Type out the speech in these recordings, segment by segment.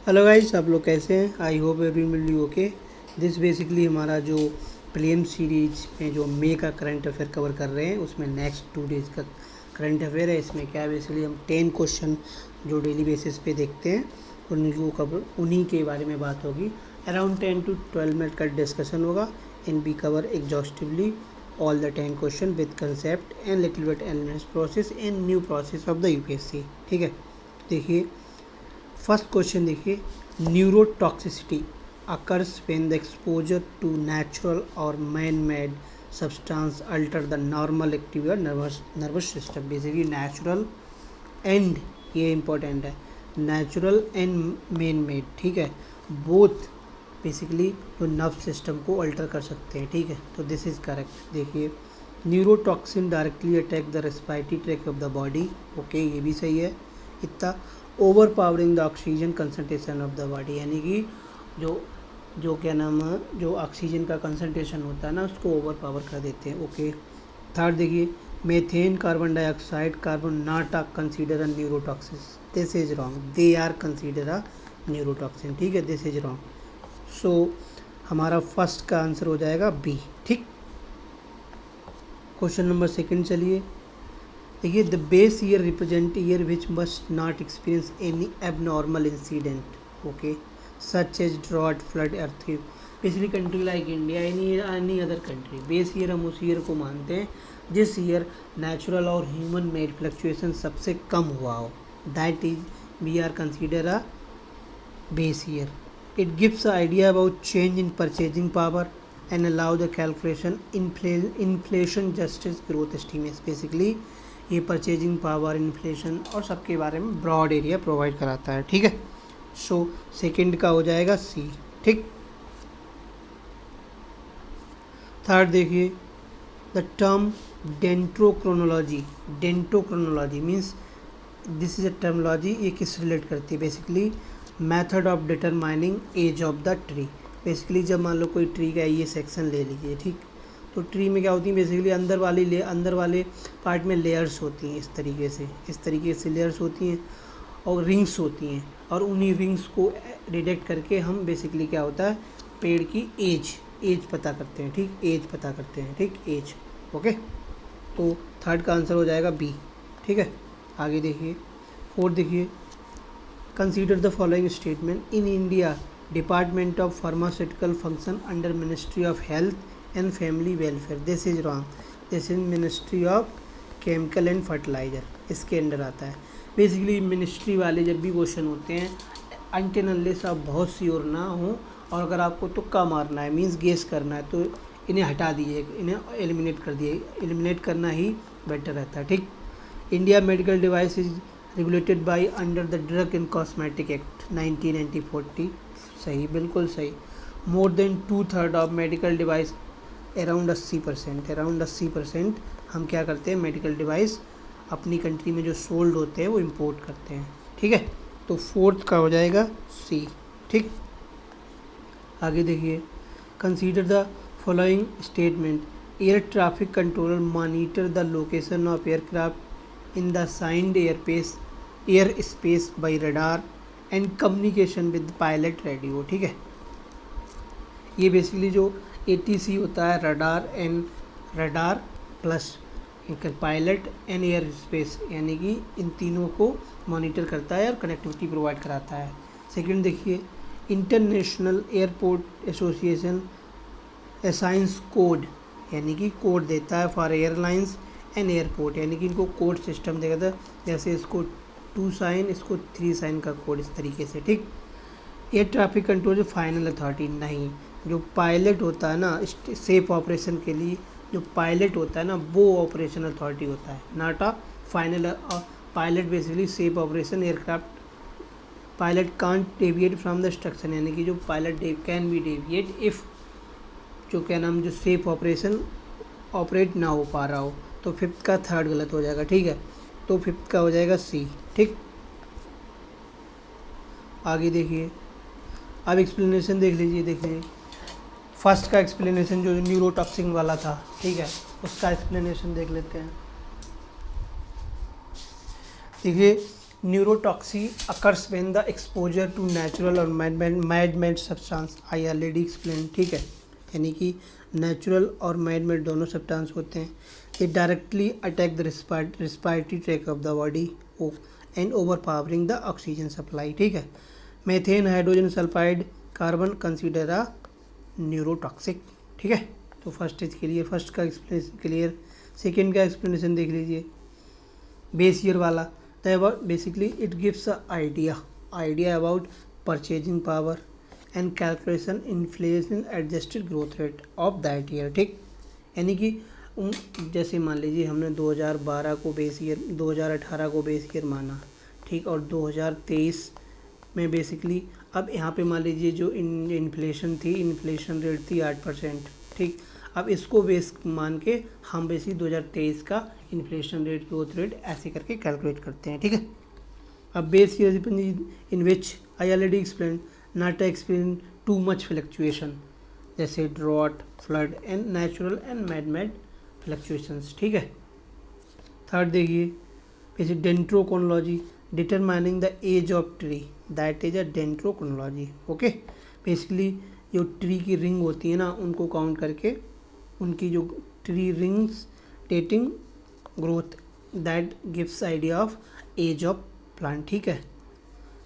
Hello guys, आप लोग कैसे हैं? I hope everyone will be okay. This basically हमारा जो प्लेम सीरीज में जो मे का करंट अफेयर कवर कर रहे हैं उसमें नेक्स्ट 2 डेज का करंट अफेयर है। इसमें क्या है, बेसिकली हम 10 क्वेश्चन जो डेली बेसिस पे देखते हैं उन्हीं के बारे में बात होगी। अराउंड 10 to 12 मिनट का डिस्कशन होगा and be cover exhaustively all the 10 question with concept and little bit analysis process and new process of the UPSC. ठीक है, देखिए फर्स्ट क्वेश्चन देखिए, neurotoxicity occurs when the exposure to natural or man-made substance alter the normal activity of nervous system। Basically natural and, ये important है, natural and man made, ठीक है, both basically जो nerve system को alter कर सकते हैं। ठीक है, तो दिस इज़ करेक्ट। देखिए neurotoxin directly attack the respiratory tract of the body. Okay, ये भी सही है इतना। Over powering the oxygen concentration of the body, यानी कि जो जो क्या नाम है, जो ऑक्सीजन का कंसनट्रेशन होता है ना उसको ओवर पावर कर देते हैं। ओके, थर्ड देखिए, methane carbon dioxide carbon not are consider a neurotoxins. This is wrong, they are consider a neurotoxin. ठीक है, दिस इज रॉन्ग। सो हमारा फर्स्ट का आंसर हो जाएगा बी। ठीक, क्वेश्चन नंबर सेकंड चलिए, देखिए the base year represent year which must not experience any abnormal incident. Okay, such as drought flood earthquake. Basically country like India any other country, base year हम उस year को मानते हैं जिस year natural और human made fluctuation सबसे कम हुआ हो, that is we are consider a base year. It gives idea about change in purchasing power and allow the calculation inflation justice growth estimates. Basically ये परचेजिंग पावर, इन्फ्लेशन और सबके बारे में broad area provide कराता है। ठीक है, so second का हो जाएगा सी। ठीक, थर्ड देखिए, the term dendrochronology means this is a terminology, ये किस रिलेट करती है? Basically method of determining age of the tree. Basically जब मान लो कोई ट्री का ये सेक्शन ले लीजिए, ठीक, तो ट्री में क्या होती है, बेसिकली अंदर वाले पार्ट में लेयर्स होती हैं, इस तरीके से लेयर्स होती हैं और रिंग्स होती हैं, और उन्हीं रिंग्स को डिटेक्ट करके हम बेसिकली क्या होता है, पेड़ की एज पता करते हैं। ठीक, एज पता करते हैं। ठीक, एज। ओके, तो थर्ड का आंसर हो जाएगा बी। ठीक है, आगे देखिए, फोर्थ देखिए, consider the following statement. In India department of pharmaceutical function under ministry of health and family welfare. This is wrong, this is ministry of chemical and fertiliser, इसके under आता है। बेसिकली मिनिस्ट्री वाले जब भी question होते हैं, until unless आप बहुत श्योर ना हो और अगर आपको तुक्का मारना है, मीन्स गेस करना है, तो इन्हें हटा दीजिए, इन्हें एलिमिनेट कर दिए, एलिमिनेट करना ही बेटर रहता है। ठीक, India medical device is regulated by under the drug and cosmetic act 1940। सही, बिल्कुल सही। More than 2/3 of medical device, around 80% हम क्या करते हैं, मेडिकल डिवाइस अपनी कंट्री में जो सोल्ड होते हैं वो इंपोर्ट करते हैं। ठीक है, तो फोर्थ का हो जाएगा सी। ठीक, आगे देखिए, consider the following statement. Air traffic controller monitor the location of aircraft in the signed air space by radar and communication with pilot radio. ठीक है, ये बेसिकली जो ATC होता है, radar plus pilot and air space, यानी कि इन तीनों को मॉनिटर करता है और कनेक्टिविटी प्रोवाइड कराता है। सेकंड देखिए, international airport association assigns code, यानी कि कोड देता है फॉर एयरलाइंस एंड एयरपोर्ट, यानी कि इनको कोड सिस्टम देता है, जैसे इसको 2 साइन, इसको 3 साइन का कोड, इस तरीके से। ठीक, एयर ट्रैफिक कंट्रोल जो फाइनल अथॉरिटी नहीं, जो पायलट होता है ना सेफ ऑपरेशन के लिए, जो पायलट होता है ना वो ऑपरेशन अथॉरिटी होता है, not a final pilot. Basically safe operation aircraft pilot can't deviate from the instruction, यानी कि जो pilot can be deviate if जो क्या नाम जो सेफ ऑपरेशन ऑपरेट ना हो पा रहा हो। तो फिफ्थ का थर्ड गलत हो जाएगा। ठीक है, तो फिफ्थ का हो जाएगा सी। ठीक, आगे देखिए, अब एक्सप्लेनेशन देख लीजिए। फर्स्ट का एक्सप्लेनेशन जो न्यूरोटॉक्सिन वाला था, ठीक है, उसका एक्सप्लेनेशन देख लेते हैं। देखिए neurotoxicity occurs when the exposure to natural or mad made substance, I already explain, ठीक है। यानी कि नेचुरल और मैड मेड दोनों सब्सटेंस होते हैं। ये directly attack the respiratory track of the body and over powering the oxygen supply, ठीक है। Methane hydrogen sulphide carbon consider a neurotoxic, ठीक है। तो फर्स्ट स्टेज के लिए फर्स्ट का एक्सप्लेनेशन क्लियर। सेकेंड का एक्सप्लेनेशन देख लीजिए, बेस ईयर वाला। Basically it gives a idea about purchasing power and calculation inflation adjusted growth rate of that year, ठीक। यानी कि जैसे मान लीजिए हमने 2012 को बेस ईयर, 2018 को बेस ईयर माना, ठीक, और 2023 में बेसिकली अब यहाँ पे मान लीजिए जो इन्फ्लेशन थी, इन्फ्लेशन रेट थी 8%, ठीक। अब इसको बेस मान के हम बेसिकली 2023 का इन्फ्लेशन रेट, ग्रोथ रेट ऐसे करके कैलकुलेट करते हैं, ठीक है। अब base year in which I already explain not explain too much fluctuation, जैसे drought, flood and natural and mad fluctuations, ठीक है। थर्ड देखिए, जैसे dendrochronology determining the age of tree, that is a dendrochronology, okay. Basically जो tree की ring होती है ना, उनको काउंट करके उनकी जो tree rings dating growth, that gives idea of age of plant, ठीक है।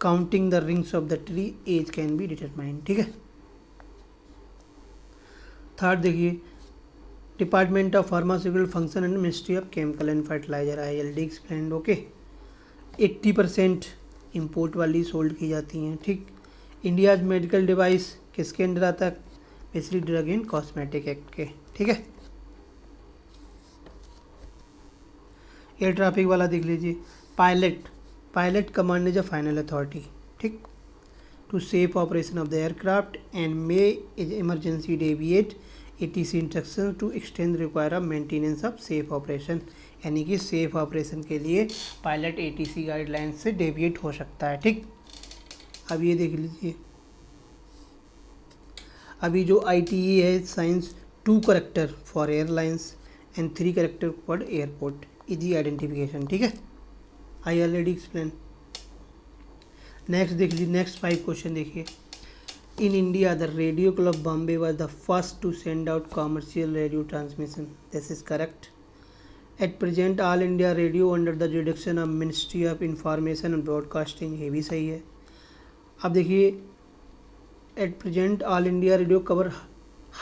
Counting the rings of the tree age can be determined, ठीक है। थर्ड देखिए, department of pharmaceutical function and ministry of chemical and fertiliser, I already explained, okay. 80% import वाली sold की जाती हैं, ठीक। इंडियाज मेडिकल डिवाइस किसके under आता है? Basically drug and cosmetic act के, ठीक है। एयर ट्रैफिक वाला देख लीजिए, pilot command is a final authority, ठीक, to safe operation of the aircraft and may is emergency deviate ATC instruction to extend require of maintenance of safe operation. यानी कि safe operation के लिए pilot ATC guidelines से deviate हो सकता है, ठीक। अब ये देख लीजिए, अभी जो ITE है, science 2 character for airlines and 3 character for airport, easy identification, ठीक है। आई ऑलरेडी एक्सप्लेन। नेक्स्ट देख लीजिए, नेक्स्ट 5 क्वेश्चन देखिए। In India, the Radio Club Bombay was the first to send out commercial radio transmission. This is correct. At present, All India Radio under the jurisdiction of Ministry of Information and Broadcasting, ये भी सही है। अब देखिए, at present All India Radio cover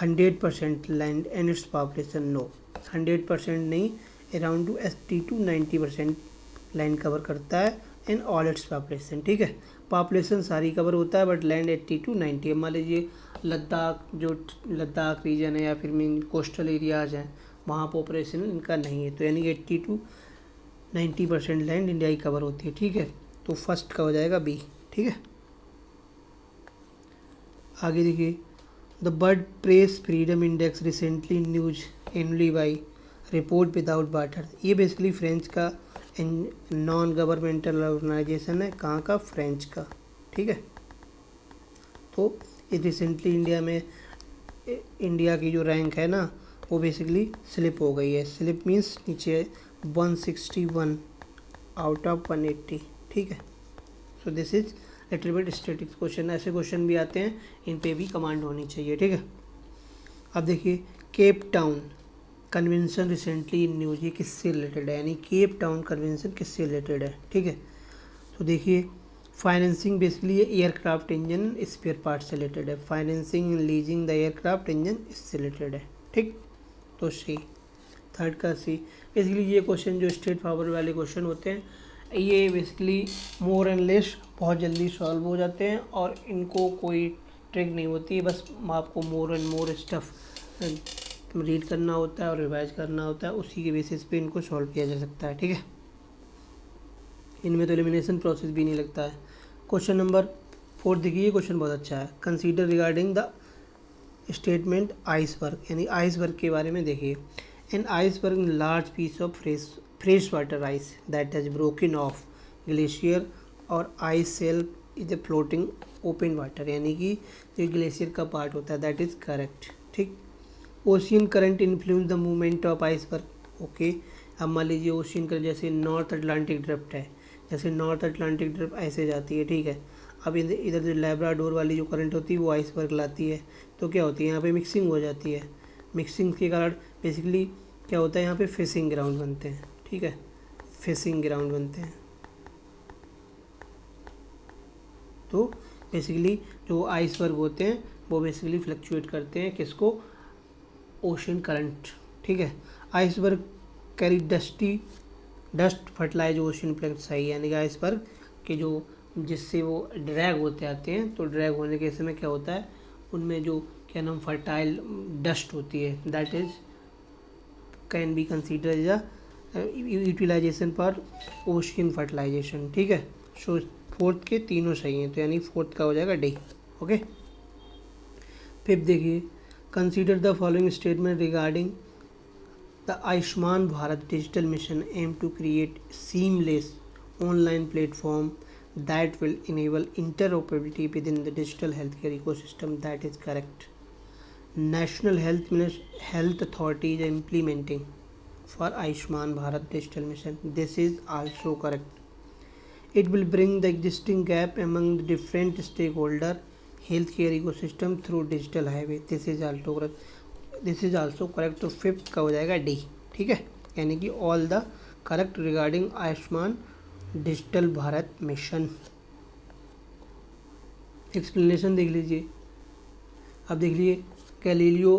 100% land and its population, no, 100% नहीं, around to 80 to 90% land cover करता है and all its population, ठीक है। पॉपुलेशन सारी कवर होता है बट लैंड 80 to 90। मान लीजिए लद्दाख, जो लद्दाख रीजन है या फिर मीन कोस्टल एरियाज हैं, वहाँ पॉपुलेशन इनका नहीं है, तो यानी कि 80 to 90% लैंड इंडिया की कवर होती है, ठीक है। तो फर्स्ट का हो जाएगा बी, ठीक है। आगे देखिए, the World Press Freedom Index recently news annually by report without border, ये बेसिकली फ्रेंच का नॉन गवर्नमेंटल ऑर्गेनाइजेशन है, कहाँ का? फ्रेंच का, ठीक है। तो ये रिसेंटली इंडिया में, इंडिया की जो रैंक है ना, वो बेसिकली स्लिप हो गई है। स्लिप मीन्स नीचे 161 आउट ऑफ 180, ठीक है। So this is little bit static question, ऐसे क्वेश्चन भी आते हैं, इन पे भी कमांड होनी चाहिए, ठीक है। अब देखिए, Cape Town convention recently in news, ये किससे रिलेटेड है? यानी केप टाउन कन्वेंशन किससे रिलेटेड है, ठीक है। तो देखिए, फाइनेंसिंग बेसिकली ये एयरक्राफ्ट इंजन स्पेयर पार्ट से रिलेटेड है। Financing leasing the aircraft engine इससे रिलेटेड है, ठीक। तो सी, थर्ड का सी। बेसिकली ये क्वेश्चन जो स्ट्रेट फॉरवर्ड वाले क्वेश्चन होते हैं, ये बेसिकली मोर एंड लेस बहुत जल्दी सॉल्व हो जाते हैं और इनको कोई ट्रिक नहीं होती है, बस आपको more and more stuff read करना होता है और रिवाइज करना होता है, उसी के बेसिस पे इनको सॉल्व किया जा सकता है, ठीक है। इनमें तो एलिमिनेशन प्रोसेस भी नहीं लगता है। क्वेश्चन नंबर 4 देखिए, क्वेश्चन बहुत अच्छा है। Consider regarding the statement iceberg, यानी आइसबर्ग के बारे में देखिए। An iceberg large piece of fresh water ice that has broken off glacier or ice shelf is a floating open water, यानी कि जो ग्लेशियर का पार्ट होता है, दैट इज़ करेक्ट, ठीक। Ocean current influence the movement of iceberg, okay. अब मान लीजिए ओशियन करंट, जैसे नॉर्थ अटलांटिक ड्रिफ्ट है, जैसे नॉर्थ अटलांटिक तरफ ऐसे जाती है, ठीक है। अब इधर जो लैब्राडोर वाली जो करंट होती है वो आइसबर्ग लाती है, तो क्या होती है यहाँ पे मिक्सिंग हो जाती है। मिक्सिंग के कारण बेसिकली क्या होता है, यहाँ पे फिशिंग ग्राउंड बनते हैं, ठीक है, फिशिंग ग्राउंड बनते हैं। तो बेसिकली जो आइसबर्ग होते हैं वो बेसिकली फ्लक्चुएट करते हैं किसको, ओशन करंट, ठीक है। Iceberg carry dust fertilize ocean plate सही है, यानी कि आइसबर्ग के जो जिससे वो ड्रैग होते आते हैं, तो ड्रैग होने के समय क्या होता है, उनमें जो क्या नाम फर्टाइल डस्ट होती है, that is can be consider as a utilization for ocean fertilization, ठीक है। सो फोर्थ के तीनों सही हैं, तो यानी फोर्थ का हो जाएगा डी। ओके, फिफ्थ देखिए, consider the following statement regarding the Ayushman Bharat digital mission aim to create seamless online platform that will enable interoperability within the digital healthcare ecosystem. That is correct. National Health Authority is implementing for Ayushman Bharat Digital Mission. This is also correct. It will bring the existing gap among the different stakeholder healthcare ecosystem through digital highway. This is also correct. This is also correct. तो fifth का हो जाएगा D, ठीक है, यानी कि all the correct regarding Ayushman digital Bharat mission. Explanation देख लीजिए। अब देख लीजिए, गैलीलियो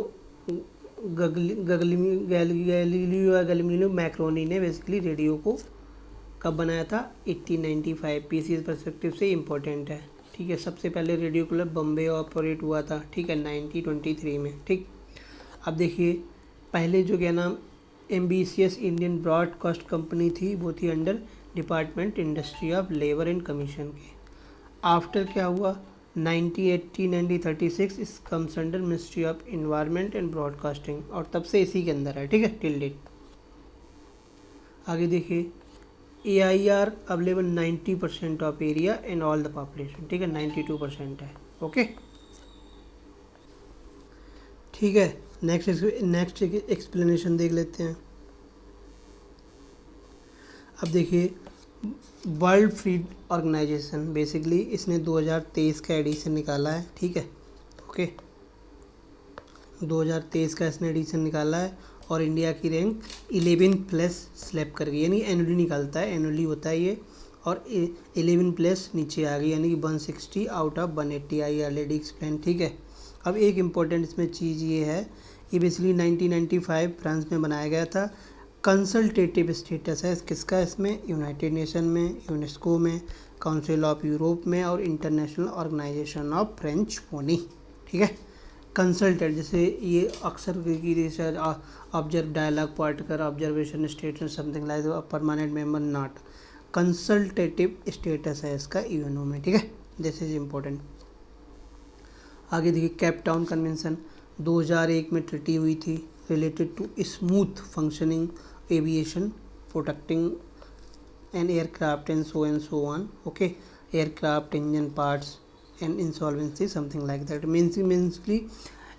गैलीलियो मैक्रोनी ने बेसिकली रेडियो को कब बनाया था, 1895। पीसीएस पर्सपेक्टिव से इम्पोर्टेंट है, ठीक है। सबसे पहले रेडियो क्लब बम्बे ऑपरेट हुआ था, ठीक है, 1923 में, ठीक। अब देखिए, पहले जो क्या नाम एम्बिशियस इंडियन ब्रॉडकास्ट कंपनी थी, वो थी under department industry of labour and commission के। आफ्टर क्या हुआ, 1936 इस comes under ministry of environment and broadcasting, और तब से इसी के अंदर है, ठीक है, टिल डेट। आगे देखिए, AIR available 90% of area and all the population, ठीक है, 92% है, ओके, ठीक है। नेक्स्ट एक्सप्लेनेशन देख लेते हैं। अब देखिए, वर्ल्ड फूड ऑर्गेनाइजेशन बेसिकली इसने 2023 का एडिशन निकाला है, ठीक है, ओके, 2023 का इसने एडिशन निकाला है, और इंडिया की रैंक 11 प्लस स्लैप कर गई, यानी एनुअली निकालता है, एनुअली होता है ये, और 11 प्लस नीचे आ गई, यानी कि 160 out of 180, I already explain, ठीक है। अब एक इम्पॉर्टेंट इसमें चीज़ ये है, ये बेसिकली 1995 फ्रांस में बनाया गया था। कंसल्टेटिव स्टेटस है किसका इसमें, यूनाइटेड नेशन में, यूनेस्को में, काउंसिल ऑफ यूरोप में, और इंटरनेशनल ऑर्गेनाइजेशन ऑफ फ्रेंचफोनी, ठीक है। कंसल्टेड, जैसे ये अक्सर की research observe dialogue particle observation status something like permanent member not, consultative status है इसका यूएनओ में, ठीक है, दिस इज इम्पोर्टेंट। आगे देखिए, केप टाउन कन्वेंशन 2001 में ट्रीटी हुई थी, related to smooth functioning aviation protecting an aircraft and so on, okay, aircraft engine parts and insolvency something like that. मीन्सली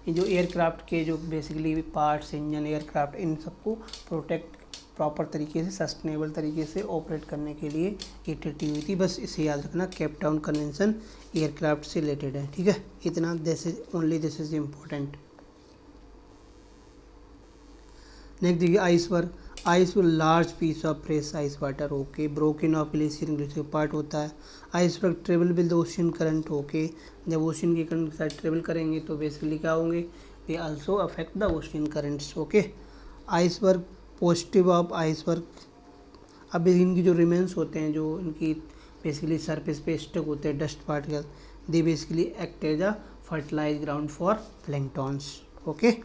जो एयरक्राफ्ट के जो बेसिकली पार्ट्स, इंजन, एयरक्राफ्ट, इन सबको प्रोटेक्ट प्रॉपर तरीके से, सस्टेनेबल तरीके से ऑपरेट करने के लिए ये ट्रीटी हुई थी। बस इसे याद रखना, केप टाउन कन्वेंशन एयरक्राफ्ट से रिलेटेड है, ठीक है, इतना, दिस इज इम्पोर्टेंट। नेक्स्ट देखिए, ice large piece of fresh ice water, okay, broken off glacier glacier part होता है। Iceberg travel with ocean current, okay, जब ओशियन के करंट के साथ ट्रेवल करेंगे तो बेसिकली क्या होंगे, they also affect the ocean currents, okay. Iceberg positive of iceberg, अब इनकी जो रिमेन्स होते हैं, जो इनकी बेसिकली सरफेस पे स्टक होते हैं dust particle, they basically act as a fertilize ground for planktons, okay,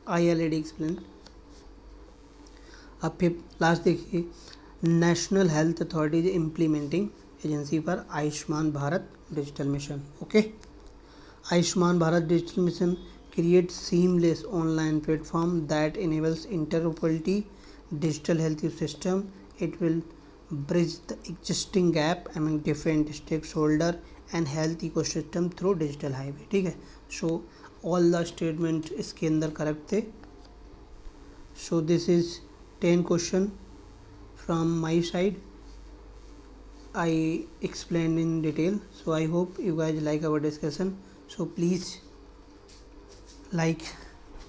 I already explain. अब फिर लास्ट देखिए, national health authority is implementing agency for Ayushman Bharat digital mission, okay. Ayushman Bharat digital mission create seamless online platform that enables interoperability digital health system. It will bridge the existing gap among different stakeholder and health ecosystem through digital highway, ठीक है। so all the statement इसके अंदर correct थे। so this is 10 question from my side। I explained in detail. So I hope you guys like our discussion. So please like,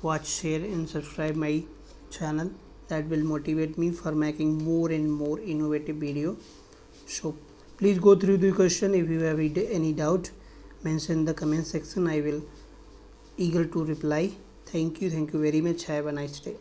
watch, share and subscribe my channel. That will motivate me for making more and more innovative video. So please go through the question. If you have any doubt, mention in the comment section. I will eager to reply. Thank you very much. Have a nice day.